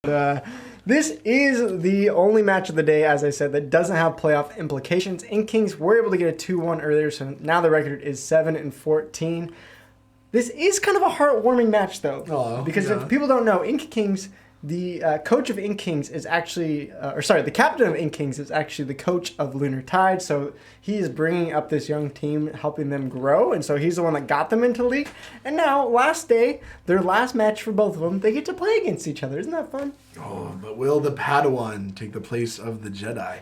This is the only match of the day, as I said, that doesn't have playoff implications. Ink Kings were able to get a 2-1 earlier, so now the record is 7-14. This is kind of a heartwarming match, though, because if people don't know, Ink Kings, the coach of Ink Kings is actually, the captain of Ink Kings is actually the coach of Lunar Tide, so he is bringing up this young team, helping them grow, and so he's the one that got them into the league. And now, last day, their last match for both of them, they get to play against each other. Isn't that fun? Oh, but will the Padawan take the place of the Jedi?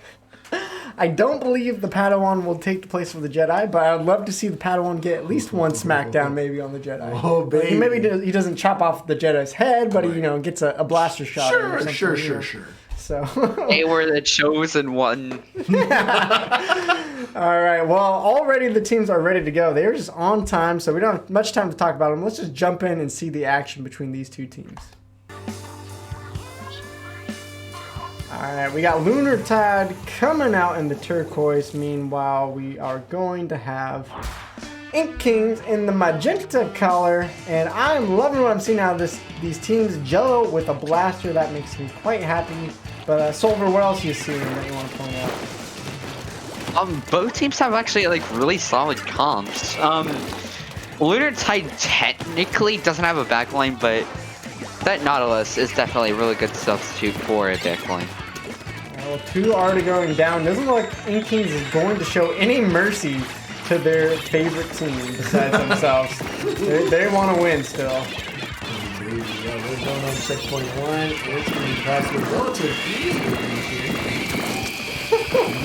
I don't believe the Padawan will take the place of the Jedi, but I'd love to see the Padawan get at least one smackdown maybe on the Jedi. Oh, baby. Maybe he doesn't chop off the Jedi's head, but he gets a blaster shot. Sure. So they were the chosen one. All right. Well, already the teams are ready to go. They're just on time, so we don't have much time to talk about them. Let's just jump in and see the action between these two teams. Alright, we got Lunar Tide coming out in the turquoise. Meanwhile, we are going to have Ink Kings in the magenta color. And I'm loving what I'm seeing out of these teams. Jello with a blaster, that makes me quite happy. But Solver, what else are you seeing that you want to point out? Both teams have actually really solid comps. Lunar Tide technically doesn't have a backline, but that Nautilus is definitely a really good substitute for a backline. Well, two already going down. Doesn't look like Ink Kings is going to show any mercy to their favorite team besides themselves. They want to win still. Oh, baby. Yeah, we're going on checkpoint 1. It's going to be possible relative easily.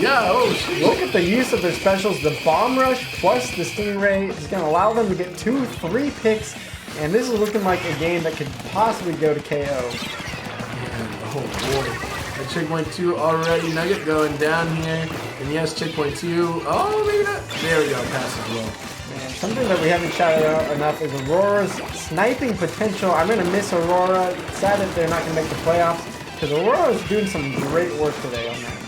Yeah, look at the use of their specials. The Bomb Rush plus the Stingray is going to allow them to get 2-3 picks. And this is looking like a game that could possibly go to KO. Yeah, oh boy. At checkpoint 2 already. Nugget going down here. And yes, checkpoint 2. Oh, maybe not. There we go. Pass as well. Man, something that we haven't shouted out enough is Aurora's sniping potential. I'm going to miss Aurora. It's sad that they're not going to make the playoffs because Aurora is doing some great work today on that.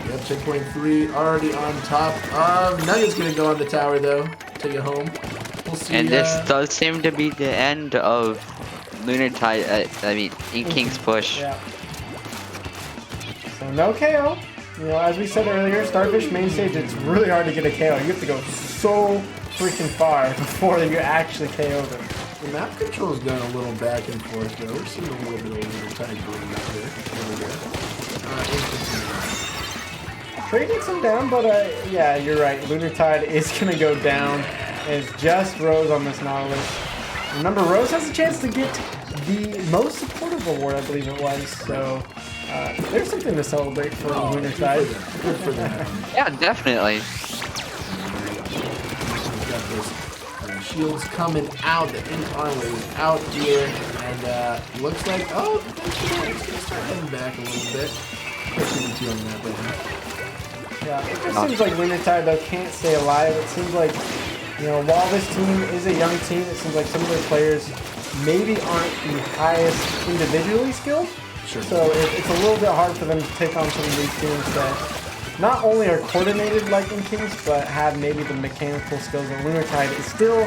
Yep, checkpoint 3 already on top. Nugget's going to go on the tower, though. Take it home. We'll see, and this does seem to be the end of Lunar Tide, Ink King's push. Yeah. So no KO. As we said earlier, Starfish main stage, it's really hard to get a KO. You have to go so freaking far before you actually KO them. The map control's going a little back and forth, though. We're seeing a little bit of Lunar Tide going out there. Trey gets him down, but yeah, you're right. Lunar Tide is going to go down as just Rose on this Nautilus. Remember, Rose has a chance to get the most supportive award, I believe it was. So there's something to celebrate for Lunar Tide. Good for them. Yeah, definitely. We've got those shields coming out. The ink armor is out here. And looks like, it's going to start heading back a little bit. Especially the 2 on the map right now. Yeah, it just seems like Lunar Tide, though, can't stay alive. It seems like, while this team is a young team, it seems like some of their players maybe aren't the highest individually skilled. Sure. So it's a little bit hard for them to take on some of these teams that not only are coordinated like Ink Kings, but have maybe the mechanical skills that Lunar Tide is still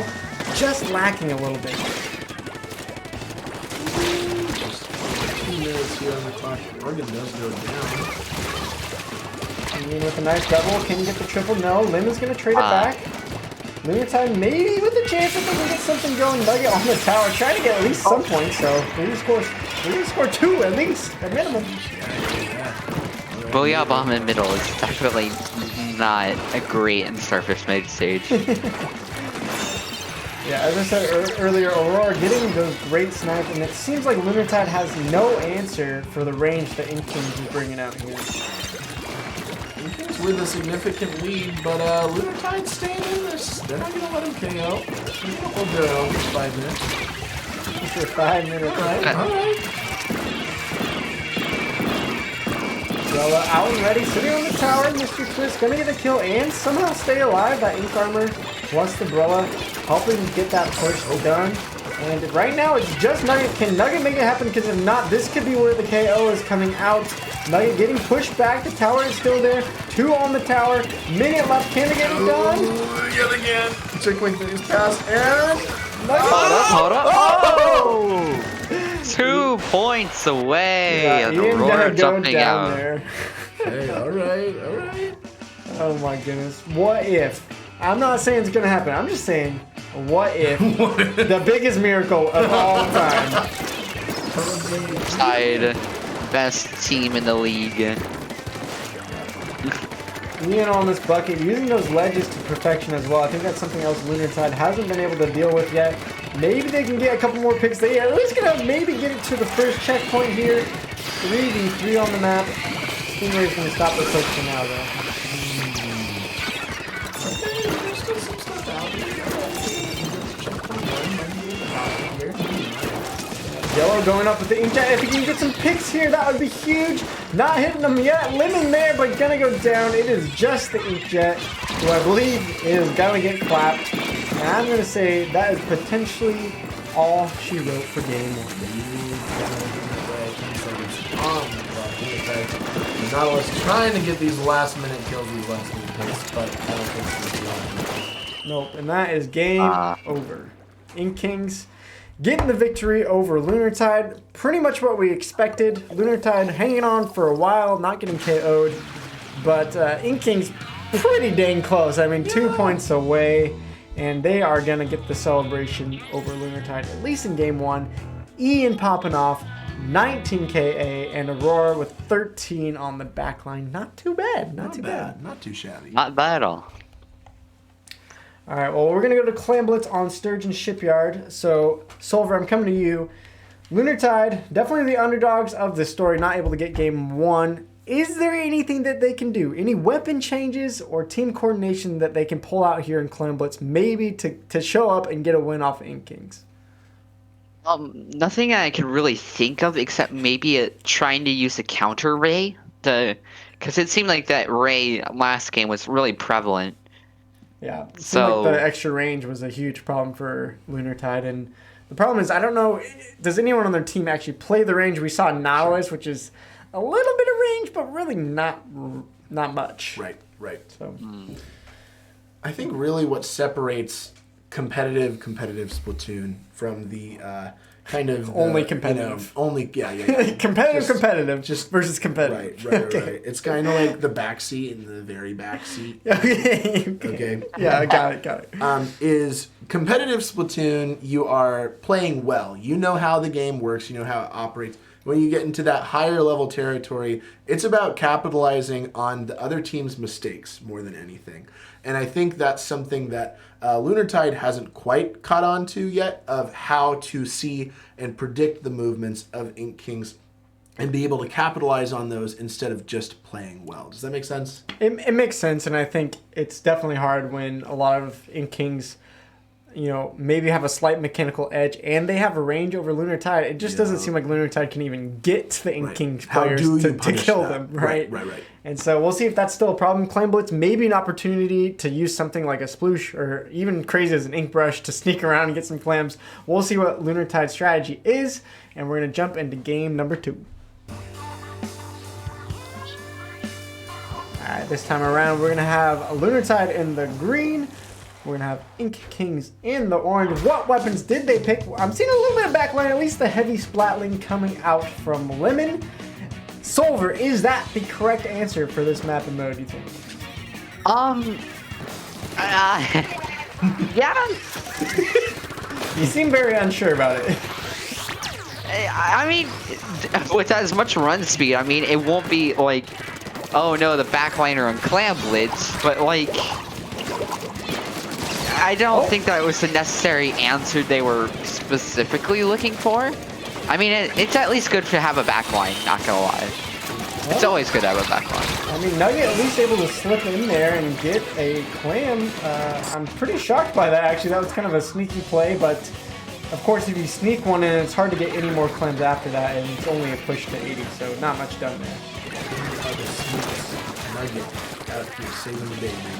just lacking a little bit. Just 2 minutes here on the clock. Oregon does go down. With a nice double, can you get the triple? No, Lim is going to trade it back. Lunar Tide maybe with a chance if they can get something going. Nugget on the tower, trying to get at least some points, so we need to score 2 at least, at minimum. Booyah Bomb in middle is definitely not a great in Starfish mid stage. Yeah, as I said earlier, Aurora getting those great snipes, and it seems like Lunar Tide has no answer for the range that Ink Kings is bringing out here. With a significant lead, but Lunar Tide's staying in this. They're not going to let him KO. They're going to hold their own for 5 minutes. Just for 5 minutes. Alright. Well, out and ready, sitting on the tower, Mr. Twist going to get a kill and somehow stay alive. That Ink Armor plus the Brella helping get that push done. And right now, it's just Nugget. Can Nugget make it happen? Because if not, this could be where the KO is coming out. Nugget getting pushed back. The tower is still there. 2 on the tower. Minute left. Can they get it done? Yet again. Checkpoint 3 is passed. And Hold up. 2 points away. Yeah, and Ian Aurora gotta go jumping down out. there. Hey, all right. Oh my goodness. What if? I'm not saying it's gonna happen. I'm just saying, what if the biggest miracle of all time? Side, best team in the league. Ian on this bucket, using those ledges to perfection as well. I think that's something else Lunar Tide hasn't been able to deal with yet. Maybe they can get a couple more picks. They at least gonna maybe get it to the first checkpoint here. 3v3 on the map. Stingray's gonna stop the push for now though. There's still some stuff out there. Yellow going up with the inkjet. If he can get some picks here, that would be huge. Not hitting them yet. Lemon there, but gonna go down. It is just the inkjet, who I believe is gonna get clapped. And I'm gonna say that is potentially all she wrote for game one. Nautilus trying to get these last minute kills, these last minute picks, but I don't think it's Nope, and that is game over. Ink Kings getting the victory over Lunar Tide. Pretty much what we expected. Lunar Tide hanging on for a while, not getting KO'd. But Ink Kings pretty dang close. I mean, 2 points away. And they are going to get the celebration over Lunar Tide, at least in game one. Ian popping off, 19 KA, and Aurora with 13 on the back line. Not too bad. Not too bad. Not too shabby. Not bad at all. All right, well, we're going to go to Clan Blitz on Sturgeon Shipyard. So, Solver, I'm coming to you. Lunar Tide, definitely the underdogs of this story, not able to get game one. Is there anything that they can do? Any weapon changes or team coordination that they can pull out here in Clan Blitz, maybe to show up and get a win off Ink Kings? Nothing I can really think of except maybe trying to use a counter ray because it seemed like that ray last game was really prevalent. Yeah, it so seemed like the extra range was a huge problem for Lunar Tide, and the problem is I don't know, does anyone on their team actually play the range? We saw Nautilus, which is a little bit of range, but really not much. Right. So I think really what separates competitive Splatoon from the kind of only competitive. Competitive just versus competitive. Right. It's kind of like the backseat and the very backseat. Okay. Yeah, I got it. Is competitive Splatoon, you are playing well. You know how the game works. You know how it operates. When you get into that higher level territory, it's about capitalizing on the other team's mistakes more than anything. And I think that's something that Lunar Tide hasn't quite caught on to yet, of how to see and predict the movements of Ink Kings and be able to capitalize on those instead of just playing well. Does that make sense? It makes sense, and I think it's definitely hard when a lot of Ink Kings, maybe have a slight mechanical edge and they have a range over Lunar Tide. It just doesn't seem like Lunar Tide can even get to the Ink Kings players to kill them, right? Right. And so we'll see if that's still a problem. Clan Blitz, maybe an opportunity to use something like a sploosh or even crazy as an ink brush to sneak around and get some clams. We'll see what Lunar Tide's strategy is, and we're going to jump into game number 2. Alright, this time around we're going to have a Lunar Tide in the green. We're going to have Ink Kings in the orange. What weapons did they pick? I'm seeing a little bit of backline, at least the heavy splatling coming out from Lemon. Solver, is that the correct answer for this map and mode, do you think? Yeah. You seem very unsure about it. I mean, with as much run speed, I mean, it won't be like, oh no, the backliner on Clan Blitz, but like, I don't think that was the necessary answer they were specifically looking for. I mean, it's at least good to have a backline, not gonna lie. It's always good to have a backline. I mean, Nugget at least able to slip in there and get a clam. I'm pretty shocked by that, actually. That was kind of a sneaky play, but of course, if you sneak one in, it's hard to get any more clams after that, and it's only a push to 80, so not much done there. Nugget out here saving the day, man.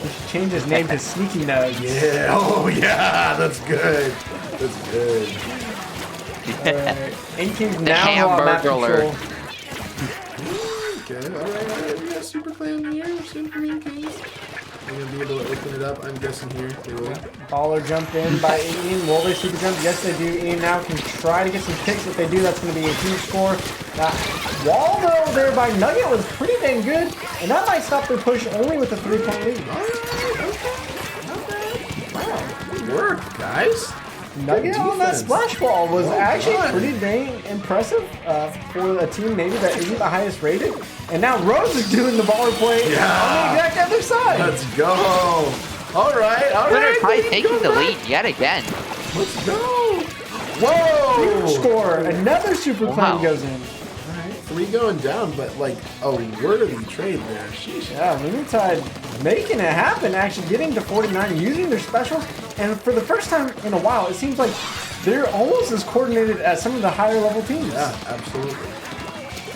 He should change his name to Sneaky Nugs. Yeah, oh yeah, that's good. That's good. Alright, Ink Kings The now on map Hamburglar. control. Okay, alright, we got Super Clan here, soon for Ink Kings. They're going to be able to open it up, I'm guessing here. They will. Baller jump in by Ian. Will they super jump? Yes, they do. Ian now can try to get some kicks. If they do, that's going to be a huge score. That wall, though, there by Nugget was pretty dang good. And that might stop their push only with a 3-point lead. All right, okay. Not bad. Wow, good work, guys. Nugget on that splash wall was actually pretty dang impressive for a team maybe that isn't the highest rated. And now Rose is doing the baller play on the exact other side. Let's go. All right. Lunar Tide taking the lead yet again. Let's go. Whoa. Huge score. Another super claim goes in. All right, 3 going down, but like a worthy trade there. Sheesh. Yeah, Lunar Tide making it happen, actually getting to 49, using their specials. And for the first time in a while, it seems like they're almost as coordinated as some of the higher level teams. Yeah, absolutely.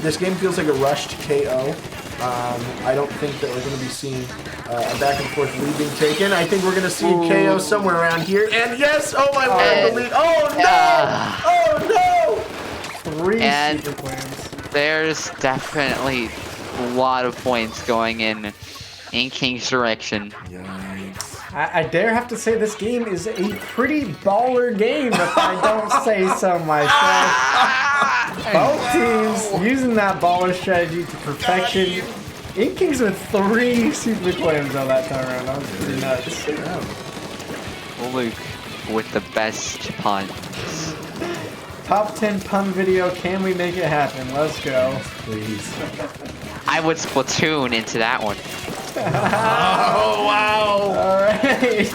This game feels like a rushed KO. I don't think that we're going to be seeing a back and forth lead being taken. I think we're going to see KO somewhere around here. And yes, oh my lord, the lead. Oh no! Oh no! 3 And super claims. there's definitely a lot of points going in King's direction. Yikes. I dare have to say this game is a pretty baller game if I don't say so myself. Both teams using that baller strategy to perfection. Kings with 3 super claims on that time around. That was pretty nuts. Luke with the best puns. Top 10 pun video. Can we make it happen? Let's go. Please. I would Splatoon into that one. Oh, wow. Alright.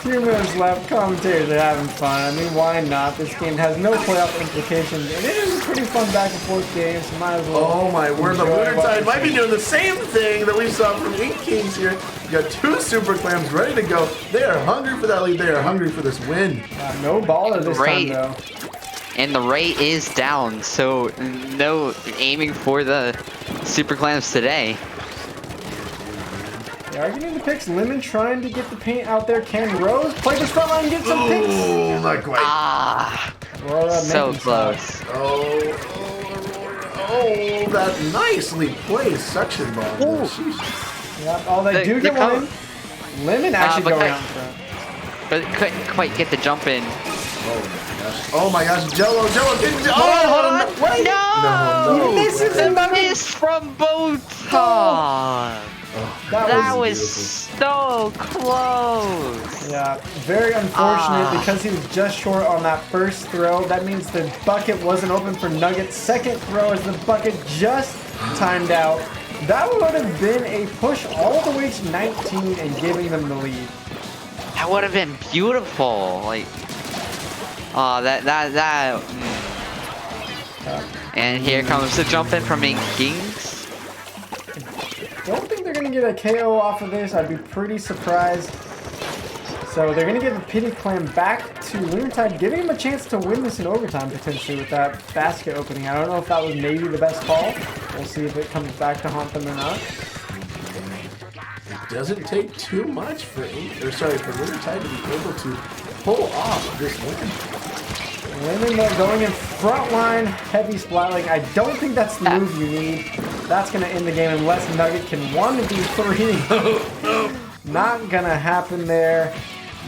2 minutes left. Commentators are having fun. I mean, why not? This game has no playoff implications. And it is a pretty fun back and forth game, so might as well. Oh my word, the Lunar Tide might be doing the same thing that we saw from Kings here. You got 2 super clams ready to go. They are hungry for that lead. They are hungry for this win. No baller this time, though. And the rate is down, so no aiming for the super clams today. They are getting the picks. Lemon trying to get the paint out there. Can Rose play this front line and get some picks? Oh, not quite. Ah, Well, so close. Oh, that nicely placed suction ball. Sheesh. Yep, oh, they do get one. Lemon actually but going out in front. But couldn't quite get the jump in. Oh my gosh, Jello, didn't. Hold on. Wait. No. He misses The another. miss from both times. That was so close. Yeah, very unfortunate because he was just short on that first throw. That means the bucket wasn't open for Nuggets. Second throw as the bucket just timed out. That would have been a push all the way to 19 and giving them the lead. That would have been beautiful. Like, And here comes the jump in from Kings. Don't think they're going to get a KO off of this. I'd be pretty surprised. So they're going to give a pity clam back to Lunar Tide, giving him a chance to win this in overtime potentially with that basket opening. I don't know if that was maybe the best call. We'll see if it comes back to haunt them or not. It doesn't take too much for Lunar Tide to be able to pull off this win. Lemon though going in front line, heavy splatling. I don't think that's the move you need. That's going to end the game unless Nugget can 1v3. Not going to happen there.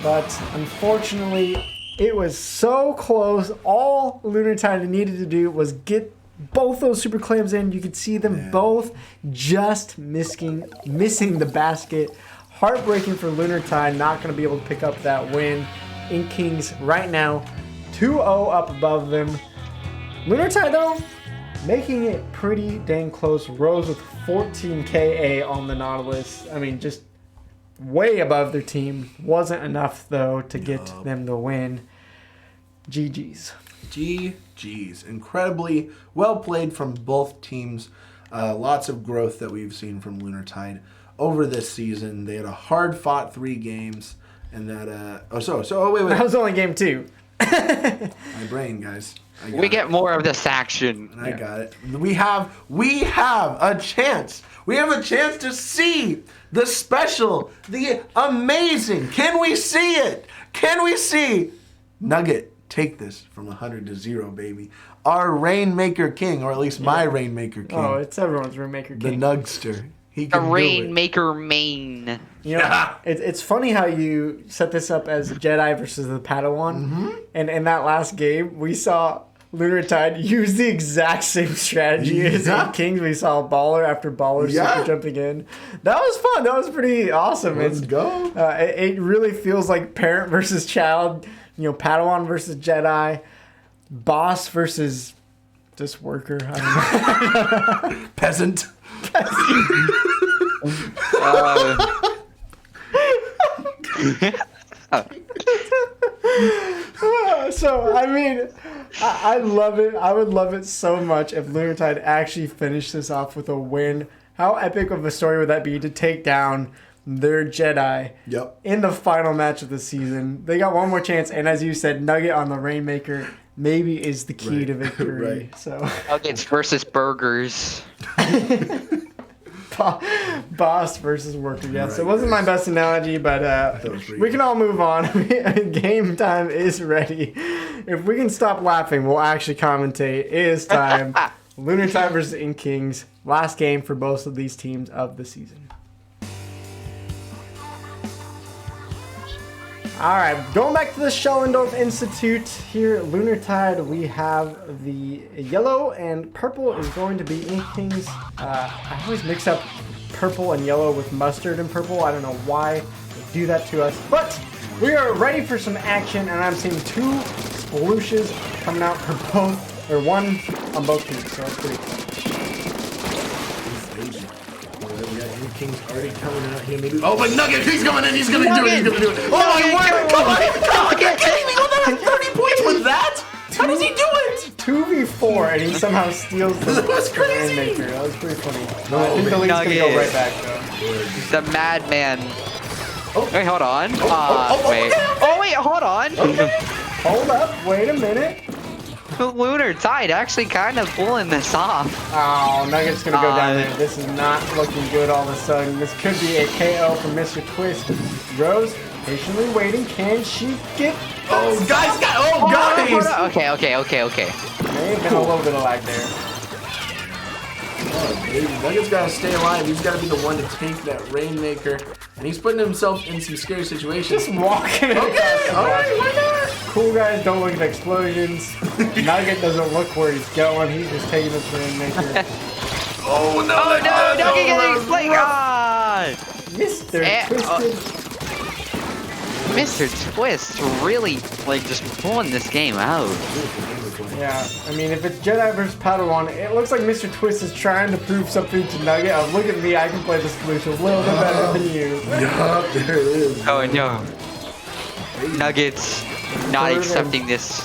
But unfortunately, it was so close. All Lunar Tide needed to do was get both those super clams in. You could see them both just missing the basket. Heartbreaking for Lunar Tide, not going to be able to pick up that win. Kings right now 2-0 up above them. Lunar Tide though, making it pretty dang close. Rose with 14 KA on the Nautilus. I mean, just way above their team. Wasn't enough though to get them the win. GG's. GG's. Incredibly well played from both teams. Lots of growth that we've seen from Lunar Tide over this season. They had a hard-fought 3 games, and that wait. That was only game 2. My brain, guys. We get more of this action. I got it. We have a chance. We have a chance to see the special, the amazing. Can we see it? Can we see Nugget take this from 100 to 0, baby? Our Rainmaker King, or at least my Rainmaker King. Oh, it's everyone's Rainmaker King. The Nugster. He The can do it. Rainmaker main. You know, it's funny how you set this up as Jedi versus the Padawan. And in that last game, we saw Lunar Tide use the exact same strategy as in Kings. We saw baller after baller super jumping in. That was fun. That was pretty awesome. Let's go. It really feels like parent versus child. You know, Padawan versus Jedi, boss versus just worker. I don't know. Peasant. So, I mean, I love it. I would love it so much if Lunar Tide actually finished this off with a win. How epic of a story would that be to take down their Jedi in the final match of the season? They got one more chance, and as you said, Nugget on the Rainmaker maybe is the key to victory. So Nuggets versus burgers. Boss versus worker. Yes, it wasn't my best analogy, but we can all move on. Game time is ready. If we can stop laughing, we'll actually commentate. It is time. Lunar Tide versus Ink Kings. Last game for both of these teams of the season. All right, going back to the Schellendorf Institute here at Lunar Tide, we have the yellow and purple is going to be Ink Kings. I always mix up purple and yellow with mustard and purple. I don't know why they do that to us, but we are ready for some action, and I'm seeing 2 splooshes coming out for both, or one on both teams, so that's pretty cool. King's already coming out here. Maybe. Oh, but Nugget, he's coming in. He's gonna do it. He's gonna do it. Oh my word! Come on! Come on! You're kidding me? Well, that 30 points with that? How does he do it? 2v4, and he somehow steals the Rainmaker. That was pretty funny. I think the lead's gonna go right back though. The madman. Oh. Wait, hold on. Wait. Oh wait, hold on. Hold up. Wait a minute. Lunar Tide actually kind of pulling this off. Oh, Nugget's gonna go down there. This is not looking good all of a sudden. This could be a KO from Mr. Twist. Rose patiently waiting. Can she get? Oh, guys! Okay. May have been a little bit of lag there. Oh, baby. Nugget's gotta stay alive. He's gotta be the one to take that Rainmaker. And he's putting himself in some scary situations. Just walking across the alright, why not? Cool guys don't look at explosions. Nugget doesn't look where he's going. He's just taking this Rainmaker. Oh no! Oh no! Nugget getting exploded! Mr. Twisted. Mr. Twist really just pulling this game out. Yeah, I mean, if it's Jedi versus Padawan, it looks like Mr. Twist is trying to prove something to Nugget. Oh, look at me, I can play this solution a little bit better than you. Yup, there it is. Oh no. Nuggets not accepting this.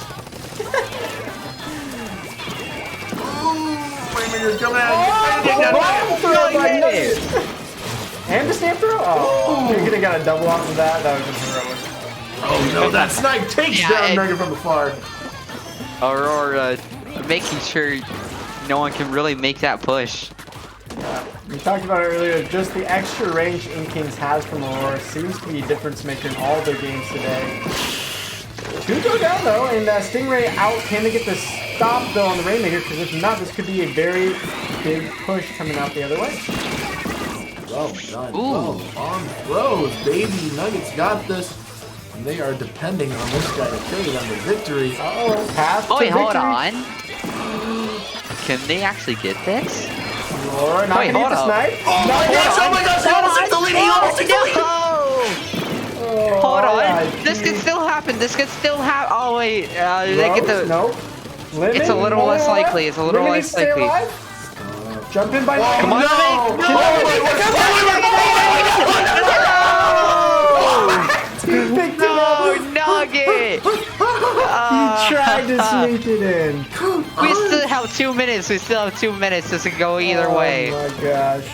Rainmaker's coming out. And the snap throw? Oh, you could have got a double off of that. That would have been heroic. Oh no, that snipe takes down Nugget from afar. Or making sure no one can really make that push. We talked about it earlier, just the extra range Ink Kings has from Aurora seems to be a difference maker in all their games today. 2 go down though, and Stingray out. Can they get the stop though on the Rainmaker? Because if not, this could be a very big push coming out the other way. Well done. Well on throws, baby. Nuggets got this. And they are depending on this guy to carry them to victory. Uh-oh, path to wait, victory. hold on. Can they actually get this? Or not wait, hold the on. snipe. Oh my gosh, he almost took the lead. He almost took the lead. Oh, Hold on. yeah, This could still happen. This could still happen. Oh wait, they get the. Nope. It's a little less likely. It's a little less likely. Jump in by Come on. No, Nugget! He tried to sneak it in. We still have 2 minutes. We still have 2 minutes. This could go either way. Oh my gosh.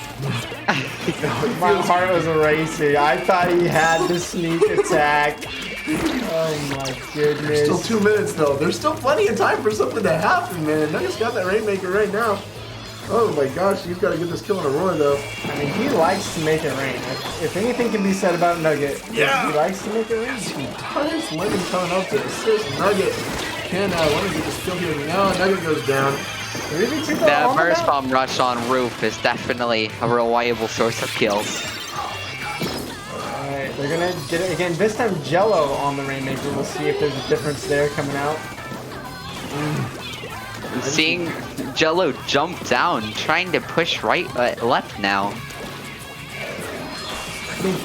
My heart was racing. I thought he had the sneak attack. Oh my goodness. Still 2 minutes though. There's still plenty of time for something to happen, man. Nugget's got that Rainmaker right now. Oh my gosh, he's got to get this kill on Aurora though. I mean, he likes to make it rain. If anything can be said about Nugget, he likes to make it rain. He does. Lemon coming up to assist. Nugget can, let me get this kill here. No, Nugget goes down. 3v2 though, The on burst map. bomb rush on roof is definitely a reliable source of kills. Alright, they're gonna get it again. This time Jello on the Rainmaker. We'll see if there's a difference there coming out. Seeing Jello jump down, trying to push left now. I think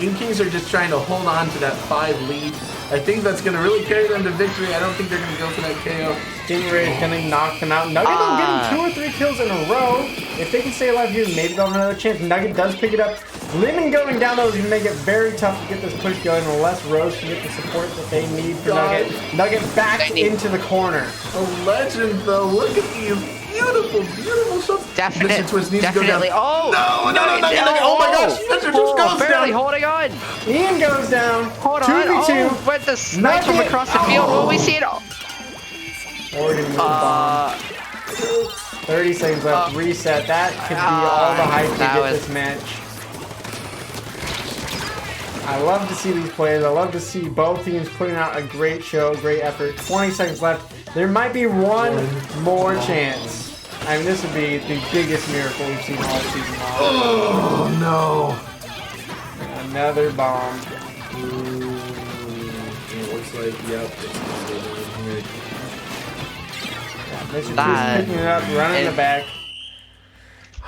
Ink Kings are just trying to hold on to that 5 lead. I think that's going to really carry them to victory. I don't think they're going to go for that KO. Stingray is gonna knock them out. Nugget will get him 2 or 3 kills in a row. If they can stay alive here, maybe they'll have another chance. Nugget does pick it up. Lemon going down though is gonna make it very tough to get this push going unless Rose can get the support that they need for Nugget. Nugget back into the corner. A legend though. Look at these beautiful, beautiful shots. Definitely. Oh! No. Oh my gosh. Spencer just goes barely down. holding on. Ian goes down. Hold on. 2v2. Oh, but the snipe from across the field. Will we see it? Morgan with the bomb. 30 seconds left. Reset. That could be all the hype to get this match. I love to see these players. I love to see both teams putting out a great show, great effort. 20 seconds left. There might be one more chance. I mean, this would be the biggest miracle we've seen all season long. Oh no. Another bomb. Ooh. It looks like, yep. It's Mr. Cruz picking it up, running the back.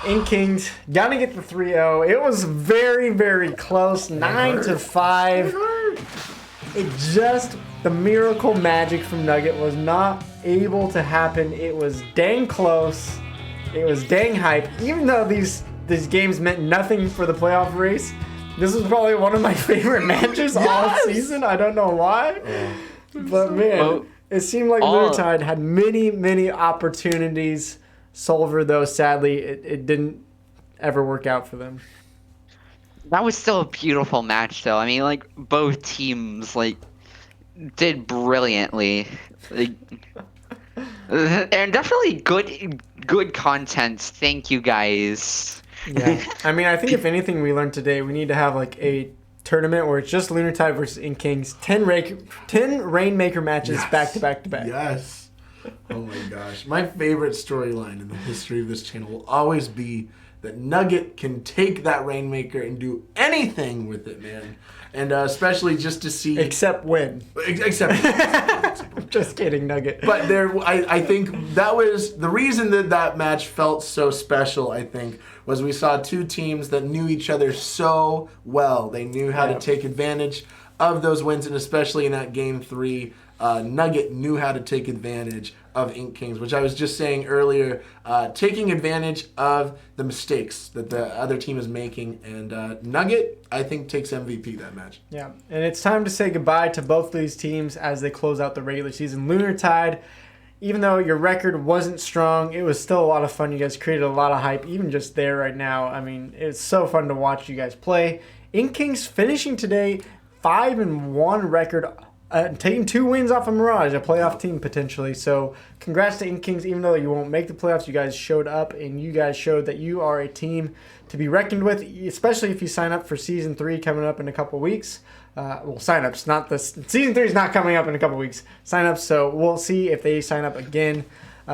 Ink Kings gotta get the 3-0. It was very, very close. 9-5. It just, the miracle magic from Nugget was not able to happen. It was dang close. It was dang hype. Even though these games meant nothing for the playoff race, this was probably one of my favorite matches all season. I don't know why. But man, it seemed like Lunar Tide had many, many opportunities. Solver, though, sadly, it didn't ever work out for them. That was still a beautiful match, though. I mean, like, both teams, like, did brilliantly. Like, and definitely good content. Thank you, guys. Yeah. I mean, I think if anything we learned today, we need to have, like, a tournament where it's just Lunar Tide versus Ink Kings. 10 Rainmaker matches back to back to back. Yes. Oh my gosh. My favorite storyline in the history of this channel will always be that Nugget can take that Rainmaker and do anything with it, man. And especially just to see... Except win. Except Just kidding, Nugget. But I think that was... The reason that match felt so special, I think, was we saw two teams that knew each other so well. They knew how to take advantage of those wins, and especially in that Game 3... Nugget knew how to take advantage of Ink Kings, which I was just saying earlier, taking advantage of the mistakes that the other team is making, and Nugget, I think, takes MVP that match. Yeah, and it's time to say goodbye to both these teams as they close out the regular season. Lunar Tide, even though your record wasn't strong, it was still a lot of fun. You guys created a lot of hype, even just there right now. I mean, it's so fun to watch you guys play. Ink Kings finishing today 5-1 record, taking 2 wins off of Mirage, a playoff team potentially. So congrats to Ink Kings. Even though you won't make the playoffs, you guys showed up and you guys showed that you are a team to be reckoned with, especially if you sign up for Season 3 coming up in a couple weeks. Well, sign-ups, not this. Season 3 is not coming up in a couple weeks. Sign-ups, so we'll see if they sign up again.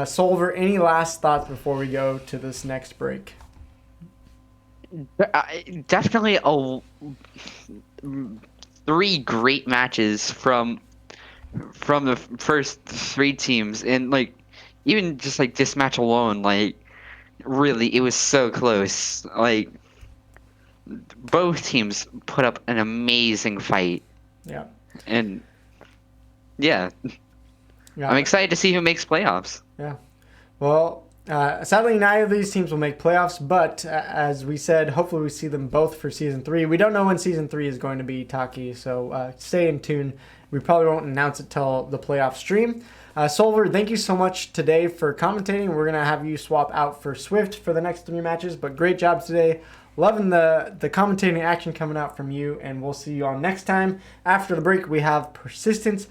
Solver, any last thoughts before we go to this next break? Definitely 3 great matches from the first 3 teams, and like even just like this match alone, like really it was so close. Like both teams put up an amazing fight. Yeah. And yeah. I'm excited to see who makes playoffs. Yeah. Well, sadly, neither of these teams will make playoffs, but as we said, hopefully we see them both for Season 3. We don't know when Season 3 is going to be, Taki, so stay in tune. We probably won't announce it till the playoff stream. Solver, thank you so much today for commentating. We're going to have you swap out for Swift for the next 3 matches, but great job today. Loving the commentating action coming out from you, and we'll see you all next time. After the break, we have Persistence